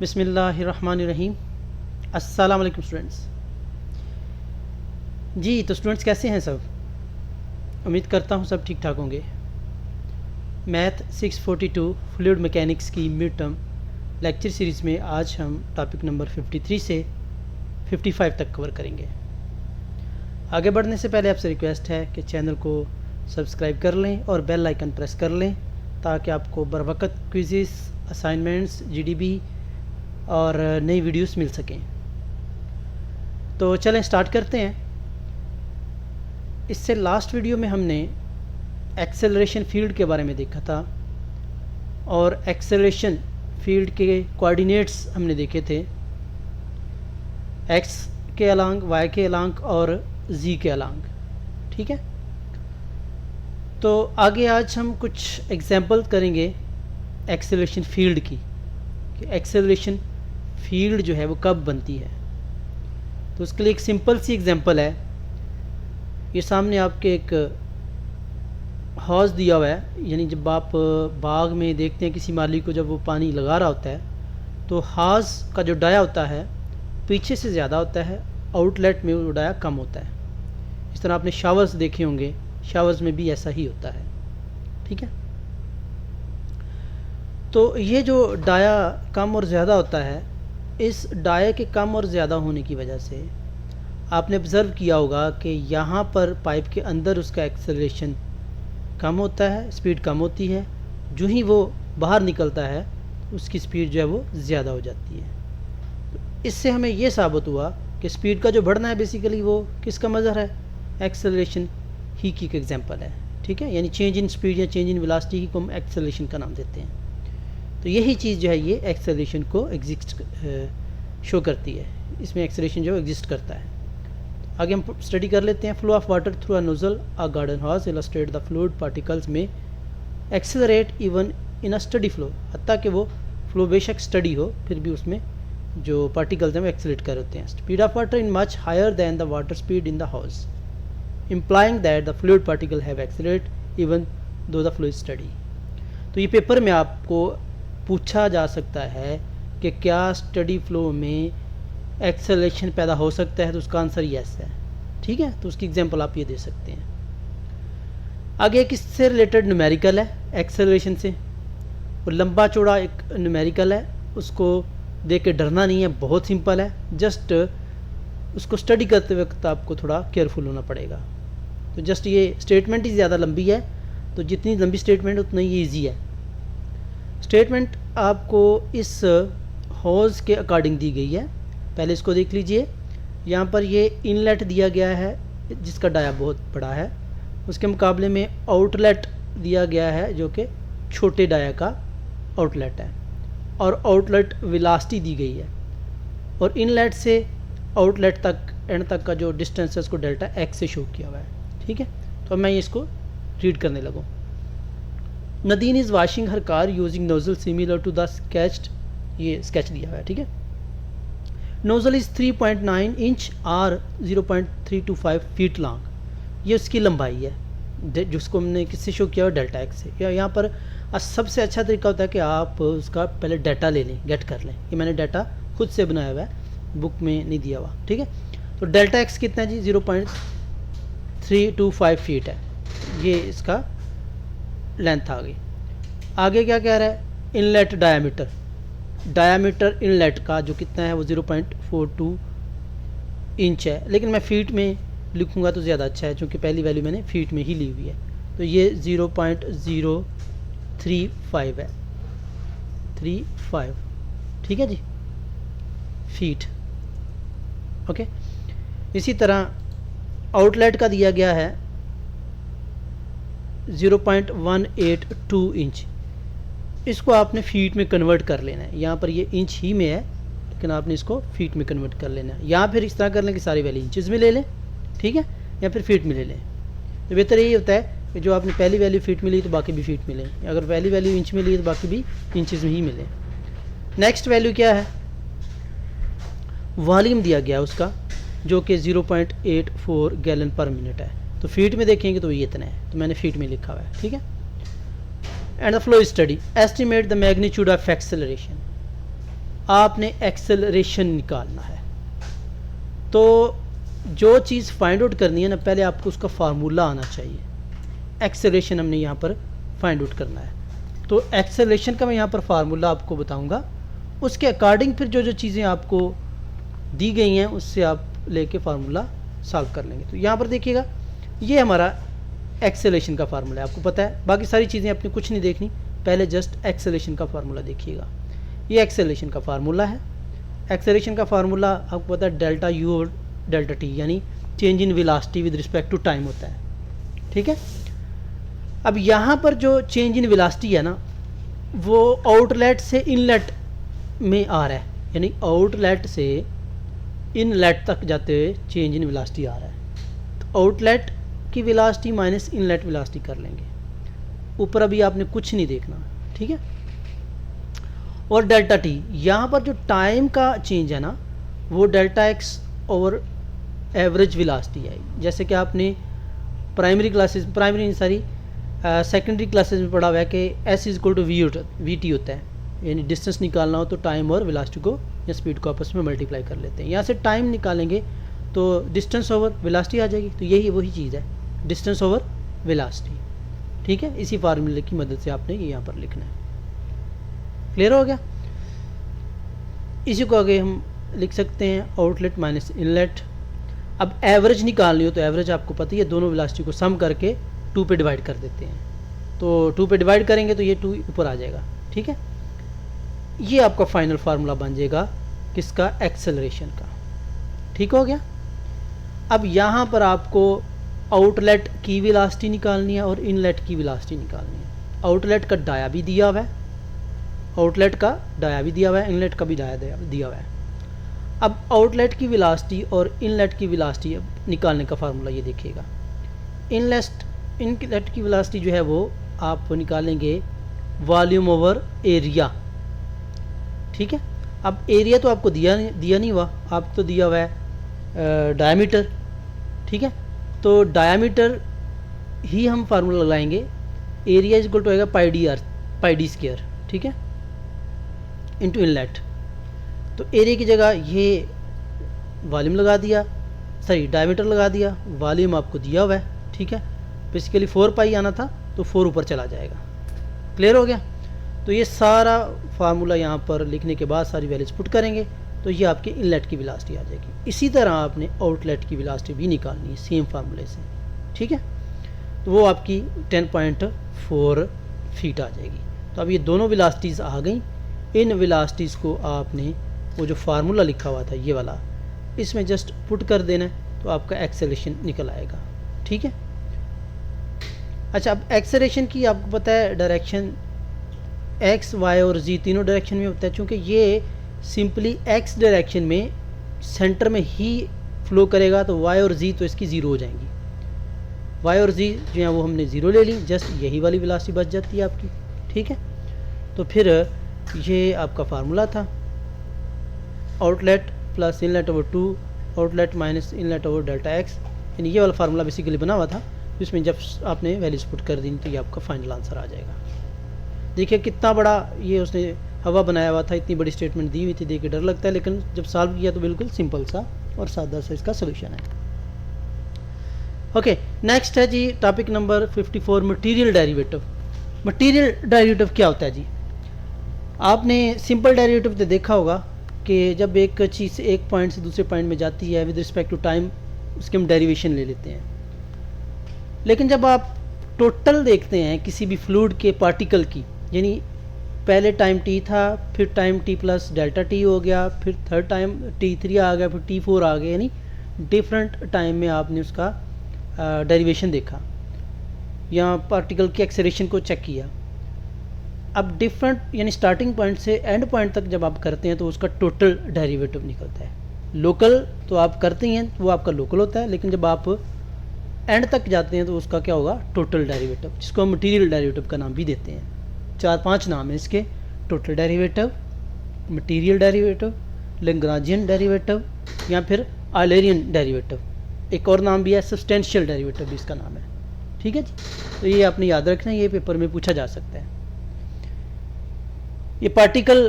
बिस्मिल्लाहिर्रहमानिर्रहीम। अस्सलाम वालेकुम स्टूडेंट्स। जी तो स्टूडेंट्स कैसे हैं सब? उम्मीद करता हूँ सब ठीक ठाक होंगे। मैथ 642 फ्लूइड मैकेनिक्स की मिड टर्म लेक्चर सीरीज़ में आज हम टॉपिक नंबर 53 से 55 तक कवर करेंगे। आगे बढ़ने से पहले आपसे रिक्वेस्ट है कि चैनल को सब्सक्राइब कर लें और बेल आइकन प्रेस कर लें ताकि आपको बर वक्त क्विज़ेस, असाइनमेंट्स, जीडीबी और नई वीडियोस मिल सकें। तो चलें स्टार्ट करते हैं। इससे लास्ट वीडियो में हमने एक्सेलरेशन फील्ड के बारे में देखा था और एक्सेलरेशन फील्ड के कोऑर्डिनेट्स हमने देखे थे, एक्स के अलांग, वाई के अलांग और जी के अलांग। ठीक है, तो आगे आज हम कुछ एग्जांपल करेंगे एक्सेलरेशन फील्ड की कि एक्सेलरेशन फील्ड जो है वो कब बनती है। तो उसके लिए एक सिंपल सी एग्जांपल है। ये सामने आपके एक हौज़ दिया हुआ है, यानी जब आप बाग में देखते हैं किसी माली को जब वो पानी लगा रहा होता है तो हौज़ का जो डाया होता है पीछे से ज़्यादा होता है, आउटलेट में वो डाया कम होता है। इस तरह आपने शावर्स देखे होंगे, शावर्स में भी ऐसा ही होता है। ठीक है, तो ये जो डाया कम और ज़्यादा होता है, इस डाये के कम और ज़्यादा होने की वजह से आपने ऑब्ज़र्व किया होगा कि यहाँ पर पाइप के अंदर उसका एक्सेलरेशन कम होता है, स्पीड कम होती है। जो ही वो बाहर निकलता है उसकी स्पीड जो है वो ज़्यादा हो जाती है। तो इससे हमें ये साबित हुआ कि स्पीड का जो बढ़ना है बेसिकली वो किसका मज़हर है? एक्सेलरेशन ही की एक एग्जांपल है। ठीक है, यानी चेंज इन स्पीड या चेंज इन वेलोसिटी ही को हम एक्सेलरेशन का नाम देते हैं। तो यही चीज़ जो है ये एक्सेलरेशन को एग्जिस्ट शो करती है, इसमें एक्सेलरेशन जो एग्जिस्ट करता है। आगे हम स्टडी कर लेते हैं। Flow of water through a nozzle a garden hose illustrate the fluid particles में accelerate even in a steady flow. हत्ता कि वो फ्लो बेशक स्टडी हो फिर भी उसमें जो पार्टिकल्स हैं वो एक्सेलरेट कर होते हैं। Speed of water in much higher than the water speed in the hose, implying that the fluid particle have accelerate even though the flow steady. तो ये पेपर में आपको पूछा जा सकता है कि क्या स्टडी फ्लो में एक्सेलरेशन पैदा हो सकता है, तो उसका आंसर यस है। ठीक है, तो उसकी एग्जांपल आप ये दे सकते हैं। आगे एक इससे रिलेटेड न्यूमेरिकल है एक्सेलरेशन से, और लंबा चौड़ा एक न्यूमेरिकल है, उसको देख के डरना नहीं है, बहुत सिंपल है। जस्ट उसको स्टडी करते वक्त आपको थोड़ा केयरफुल होना पड़ेगा। तो जस्ट ये स्टेटमेंट ही ज़्यादा लंबी है, तो जितनी लंबी स्टेटमेंट उतना ही ईजी है। स्टेटमेंट आपको इस हॉज के अकॉर्डिंग दी गई है। पहले इसको देख लीजिए। यहाँ पर ये इनलेट दिया गया है जिसका डाया बहुत बड़ा है, उसके मुकाबले में आउटलेट दिया गया है जो कि छोटे डाया का आउटलेट है, और आउटलेट वेलोसिटी दी गई है, और इनलेट से आउटलेट तक एंड तक का जो डिस्टेंस है उसको डेल्टा एक्स से शो किया हुआ है। ठीक है, तो मैं इसको रीड करने लगूँ। Nadine is washing her car using nozzle similar to the sketched, ये स्केच दिया हुआ है। ठीक है, नोजल इज़ 3.9 इंच और 0.325 फीट लॉन्ग, ये उसकी लंबाई है जिसको हमने किससे शो किया हुआ? डेल्टा एक्स से। या यहाँ पर सबसे अच्छा तरीका होता है कि आप उसका पहले डाटा ले लें, गेट कर लें। ये मैंने डाटा खुद से बनाया हुआ है, बुक में नहीं दिया हुआ। ठीक है, तो डेल्टा एक्स कितना है जी? 0.325 फीट है, ये इसका लेंथ आ गई। आगे क्या कह रहा है? इनलेट डायामीटर, डायामीटर इनलेट का जो कितना है वो 0.42 इंच है, लेकिन मैं फीट में लिखूंगा तो ज़्यादा अच्छा है क्योंकि पहली वैल्यू मैंने फीट में ही ली हुई है। तो ये 0.035 है, 35। ठीक है जी, फीट। ओके, इसी तरह आउटलेट का दिया गया है 0.182 इंच, इसको आपने फीट में कन्वर्ट कर लेना है। यहाँ पर ये इंच ही में है लेकिन आपने इसको फीट में कन्वर्ट कर लेना है, या फिर इस तरह कर लें कि सारी वैल्यू इंचज़ में ले लें। ठीक है, या फिर फीट में ले लें। तो बेहतर यही होता है कि जो आपने पहली वैल्यू फीट में ली तो बाकी भी फीट में लें, अगर पहली वैल्यू इंच में ली तो बाकी भी इंचज़ में ही मिलें। नेक्स्ट वैल्यू क्या है? वॉल्यूम दिया गया उसका जो कि 0.84 गैलन पर मिनट है। तो फीट में देखेंगे तो ये इतना है, तो मैंने फीट में लिखा हुआ है। ठीक है, and the flow study estimate the magnitude of acceleration. आपने एक्सेलरेशन निकालना है। तो जो चीज़ फाइंड आउट करनी है ना, पहले आपको उसका फार्मूला आना चाहिए। एक्सेलरेशन हमने यहाँ पर फाइंड आउट करना है, तो एक्सेलरेशन का मैं यहाँ पर फार्मूला आपको बताऊँगा। उसके अकॉर्डिंग फिर जो जो चीज़ें आपको दी गई हैं उससे आप लेके फार्मूला सॉल्व कर लेंगे। तो यहाँ पर देखिएगा, ये हमारा एक्सेलरेशन का फार्मूला है, आपको पता है। बाकी सारी चीज़ें आपने कुछ नहीं देखनी, पहले जस्ट एक्सेलरेशन का फार्मूला देखिएगा। ये एक्सेलरेशन का फार्मूला है। एक्सेलरेशन का फार्मूला आपको पता है डेल्टा यू और डेल्टा टी, यानी change in velocity with respect to time होता है, ठीक है। अब यहाँ पर जो चेंज इन वेलोसिटी है ना, वो आउटलेट से इनलेट में आ रहा है, यानी आउटलेट से इनलेट तक जाते हुए चेंज इन वेलोसिटी आ रहा है। तो आउटलेट की वेलोसिटी माइनस इनलेट वेलोसिटी कर लेंगे। ऊपर अभी आपने कुछ नहीं देखना, ठीक है। और डेल्टा टी, यहाँ पर जो टाइम का चेंज है ना, वो delta x over average velocity है। जैसे कि आपने प्राइमरी सेकेंडरी क्लासेस में पढ़ा हुआ है कि s is equal to v t होता है, यानी डिस्टेंस निकालना हो तो टाइम और वेलोसिटी को या स्पीड को आपस में मल्टीप्लाई कर लेते हैं। यहाँ से टाइम निकालेंगे तो डिस्टेंस ओवर वेलोसिटी आ जाएगी। तो यही वही चीज़ है, डिस्टेंस ओवर वेलोसिटी, ठीक है। इसी फार्मूले की मदद से आपने ये यहाँ पर लिखना है। क्लियर हो गया। इसी को आगे हम लिख सकते हैं आउटलेट माइनस इनलेट। अब एवरेज निकालनी हो तो एवरेज आपको पता ही है, दोनों वेलोसिटी को सम करके 2 पे डिवाइड कर देते हैं। तो 2 पे डिवाइड करेंगे तो ये 2 ऊपर आ जाएगा, ठीक है। ये आपका फाइनल फार्मूला बन जाएगा किसका, एक्सेलरेशन का, ठीक हो गया। अब यहाँ पर आपको आउटलेट की वेलोसिटी निकालनी है और इनलेट की वेलोसिटी निकालनी है। आउटलेट का डाया भी दिया हुआ है, इनलेट का भी डाया दिया हुआ है। अब आउटलेट की वेलोसिटी और इनलेट की वेलोसिटी निकालने का फार्मूला ये देखिएगा। इनलेट की वेलोसिटी जो है वो आप निकालेंगे वॉल्यूम ओवर एरिया, ठीक है। अब एरिया तो आपको दिया नहीं हुआ, आपको तो दिया हुआ है डायमीटर, ठीक है। तो डायमीटर ही हम फार्मूला लगाएंगे। एरिया इज इक्वल टू आएगा पाई डी स्क्वायर, ठीक है, इनटू इनलेट। तो एरिया की जगह ये वॉल्यूम लगा दिया, डायमीटर लगा दिया, वॉल्यूम आपको दिया हुआ है, ठीक है। बेसिकली 4 पाई आना था तो 4 ऊपर चला जाएगा। क्लियर हो गया। तो ये सारा फार्मूला यहाँ पर लिखने के बाद सारी वैल्यूज पुट करेंगे तो ये आपकी इनलेट की वेलोसिटी आ जाएगी। इसी तरह आपने आउटलेट की वेलोसिटी भी निकालनी है सेम फार्मूले से, ठीक है। तो वो आपकी 10.4 फीट आ जाएगी। तो अब ये दोनों वेलोसिटीज़ आ गई। इन वेलोसिटीज़ को आपने वो जो फार्मूला लिखा हुआ था ये वाला, इसमें जस्ट पुट कर देना है तो आपका एक्सेलरेशन निकल आएगा, ठीक है। अच्छा, अब एक्सेलरेशन की आपको पता है डायरेक्शन एक्स, वाई और जी तीनों डायरेक्शन में होता है। चूँकि ये सिंपली एक्स डायरेक्शन में सेंटर में ही फ्लो करेगा तो वाई और जी तो इसकी ज़ीरो हो जाएंगी। वाई और जी जो है वो हमने ज़ीरो ले ली, जस्ट यही वाली वेलोसिटी बच जाती है आपकी, ठीक है। तो फिर ये आपका फार्मूला था, outlet plus inlet over 2, outlet minus inlet over delta x, यानी ये वाला फार्मूला बेसिकली बना हुआ था, जिसमें जब आपने वैल्यूज पुट कर दी तो ये आपका फाइनल आंसर आ जाएगा। देखिए कितना बड़ा ये उसने हवा बनाया हुआ था, इतनी बड़ी स्टेटमेंट दी हुई थी, देख के डर लगता है, लेकिन जब सॉल्व किया तो बिल्कुल सिंपल सा और सादा सा इसका सोल्यूशन है। ओके, नेक्स्ट है जी topic number 54, material derivative. Material derivative क्या होता है जी? आपने सिंपल डेरिवेटिव तो देखा होगा कि जब एक चीज़ एक पॉइंट से दूसरे पॉइंट में जाती है विद रिस्पेक्ट टू टाइम, उसके हम डेरिवेशन ले लेते हैं। लेकिन जब आप टोटल देखते हैं किसी भी फ्लूइड के पार्टिकल की, यानी पहले टाइम टी था, फिर time T plus delta T हो गया, फिर थर्ड टाइम T3 आ गया, फिर T4 आ गया, यानी डिफरेंट टाइम में आपने उसका डेरिवेशन देखा या पार्टिकल की एक्सेलरेशन को चेक किया। अब डिफरेंट यानी स्टार्टिंग पॉइंट से एंड पॉइंट तक जब आप करते हैं तो उसका टोटल डेरिवेटिव निकलता है। लोकल तो आप करते हैं वो आपका लोकल होता है, लेकिन जब आप एंड तक जाते हैं तो उसका क्या होगा, टोटल डेरिवेटिव, जिसको हम मटेरियल डेरिवेटिव का नाम भी देते हैं। 4-5 नाम है इसके, total derivative, material derivative, Lagrangian derivative या फिर आयलरियन डेरिवेटिव। एक और नाम भी है, सब्सटेंशियल डेरिवेटिव भी इसका नाम है, ठीक है जी। तो ये आपने याद रखना है, ये पेपर में पूछा जा सकता है। ये पार्टिकल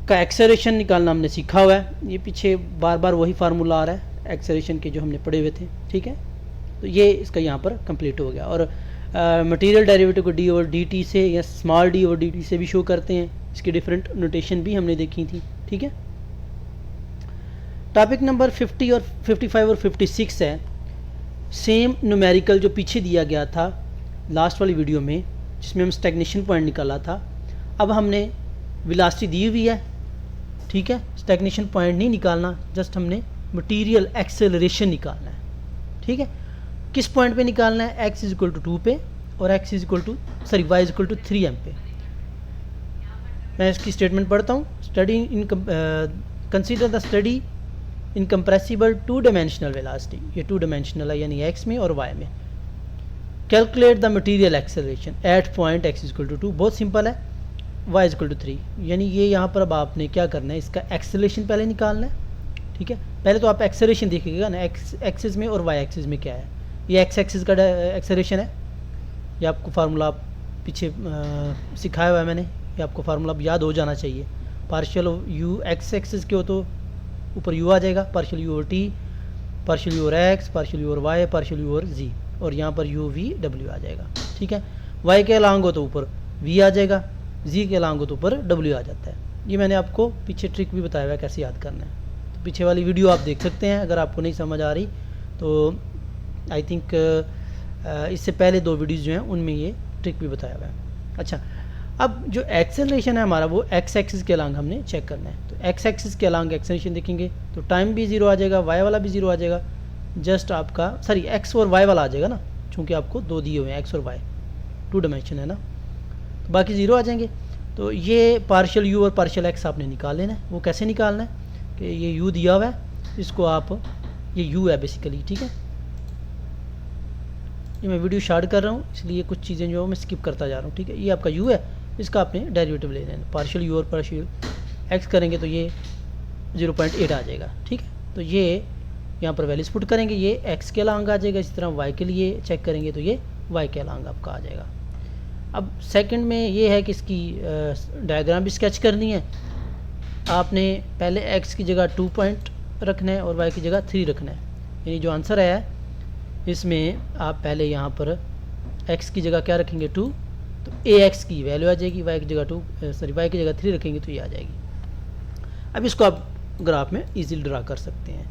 का एक्सेलरेशन निकालना हमने सीखा हुआ है। ये पीछे बार बार वही फार्मूला आ रहा है एक्सेलरेशन के जो हमने पढ़े हुए थे, ठीक है। तो ये इसका यहाँ पर कंप्लीट हो गया। और मटेरियल डेरिवेटिव को डी ओवर डी टी से या small D over D T से भी शो करते हैं। इसकी डिफरेंट नोटेशन भी हमने देखी थी, ठीक है। टॉपिक नंबर 50 और 55 और 56 है सेम न्यूमेरिकल जो पीछे दिया गया था लास्ट वाली वीडियो में, जिसमें हम स्टैग्नेशन पॉइंट निकाला था। अब हमने वेलोसिटी दी हुई है, ठीक है। स्टैग्नेशन पॉइंट नहीं निकालना, जस्ट हमने मटेरियल एक्सेलरेशन निकालना है, ठीक है। किस पॉइंट पे निकालना है? x इज इक्वल टू 2 पे और y is equal to 3m पे। मैं इसकी स्टेटमेंट पढ़ता हूँ। Study in consider the study in compressible 2 dimensional velocity. ये 2 डायमेंशनल है, यानी x में और y में। Calculate the material acceleration at point x is equal to 2। बहुत सिंपल है, y इज इक्वल टू 3। यानी ये यहाँ पर अब आपने क्या करना है, इसका एक्सेलरेशन पहले निकालना है, ठीक है। पहले तो आप एक्सेलरेशन देखिएगा ना, x एक्सिस में और y एक्सिस में क्या है। ये x एक्सिस का एक्सेलरेशन है, ये आपको फार्मूला पीछे सिखाया हुआ है मैंने, ये आपको फार्मूला याद हो जाना चाहिए। पार्शियल u x एक्सिस के हो तो ऊपर u आ जाएगा, partial u over t, partial u over x, partial u over y, partial u over z, और यहाँ पर u v w आ जाएगा, ठीक है। y के अलांग हो तो ऊपर v आ जाएगा, z के अलांग हो तो ऊपर w आ जाता है। ये मैंने आपको पीछे ट्रिक भी बताया हुआ है कैसे याद करना है, तो पीछे वाली वीडियो आप देख सकते हैं। अगर आपको नहीं समझ आ रही तो आई थिंक इससे पहले 2 वीडियोज़ जो हैं उनमें ये ट्रिक भी बताया हुआ है। अच्छा, अब जो एक्सेलरेशन है हमारा वो x एक्सिस के अलांग हमने चेक करना है। तो x एक्सिस के अलांग एक्सेलरेशन देखेंगे तो टाइम भी 0 आ जाएगा, y वाला भी 0 आ जाएगा, जस्ट आपका सॉरी x और y वाला आ जाएगा ना, चूँकि आपको 2 दिए हुए हैं x और y, 2 डायमेंशन है ना, तो बाकी 0 आ जाएंगे। तो ये पार्शियल u और पार्शियल x आपने निकाल लेना है। वो कैसे निकालना है कि ये u दिया हुआ है, इसको आप, ये u है बेसिकली, ठीक है। ये मैं वीडियो शार्ट कर रहा हूँ इसलिए कुछ चीज़ें जो मैं स्किप करता जा रहा हूँ, ठीक है। ये आपका u है, इसका आपने डेरिवेटिव ले लेना है। पार्शियल u और पार्शियल x करेंगे तो ये 0.8 आ जाएगा, ठीक है। तो ये यहाँ पर वैल्यूज पुट करेंगे, ये x के अलांग आ जाएगा। इसी तरह y के लिए चेक करेंगे तो ये y के अलांग आपका आ जाएगा। अब सेकंड में ये है कि इसकी डायग्राम भी स्केच करनी है। आपने पहले x की जगह 2 पॉइंट रखना है और y की जगह 3 रखना है। यानी जो आंसर है इसमें आप पहले यहाँ पर x की जगह क्या रखेंगे 2, तो ax की वैल्यू आ जाएगी, y की जगह y की जगह 3 रखेंगे तो ये आ जाएगी। अब इसको आप ग्राफ में इजीली ड्रा कर सकते हैं।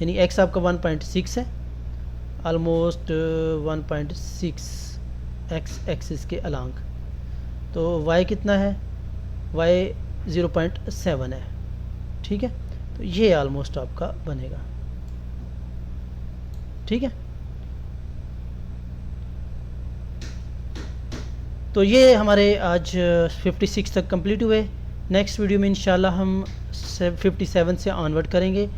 यानी x आपका 1.6 है, ऑलमोस्ट 1.6 x एक्सिस के अलांग, तो y कितना है, y 0.7 है, ठीक है। तो ये ऑलमोस्ट आपका बनेगा, ठीक है। तो ये हमारे आज 56 तक कंप्लीट हुए। नेक्स्ट वीडियो में इंशाल्लाह हम 57 से ऑनवर्ड करेंगे।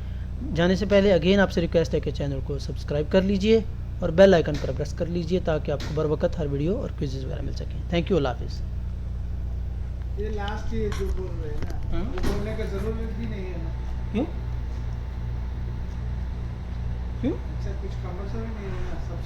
जाने से पहले अगेन आपसे रिक्वेस्ट है कि चैनल को सब्सक्राइब कर लीजिए और बेल आइकन पर प्रेस कर लीजिए ताकि आपको बर वक्त हर वीडियो और क्विज़ वगैरह मिल सकें। थैंक यू, अल्लाह हाफिज़। ये लास्ट ये जो बोल रहे हैं ना, वो बोलने का जरूरत भी नहीं है ना। क्यों? अच्छा, कुछ कंपल्सरी नहीं है ना, सब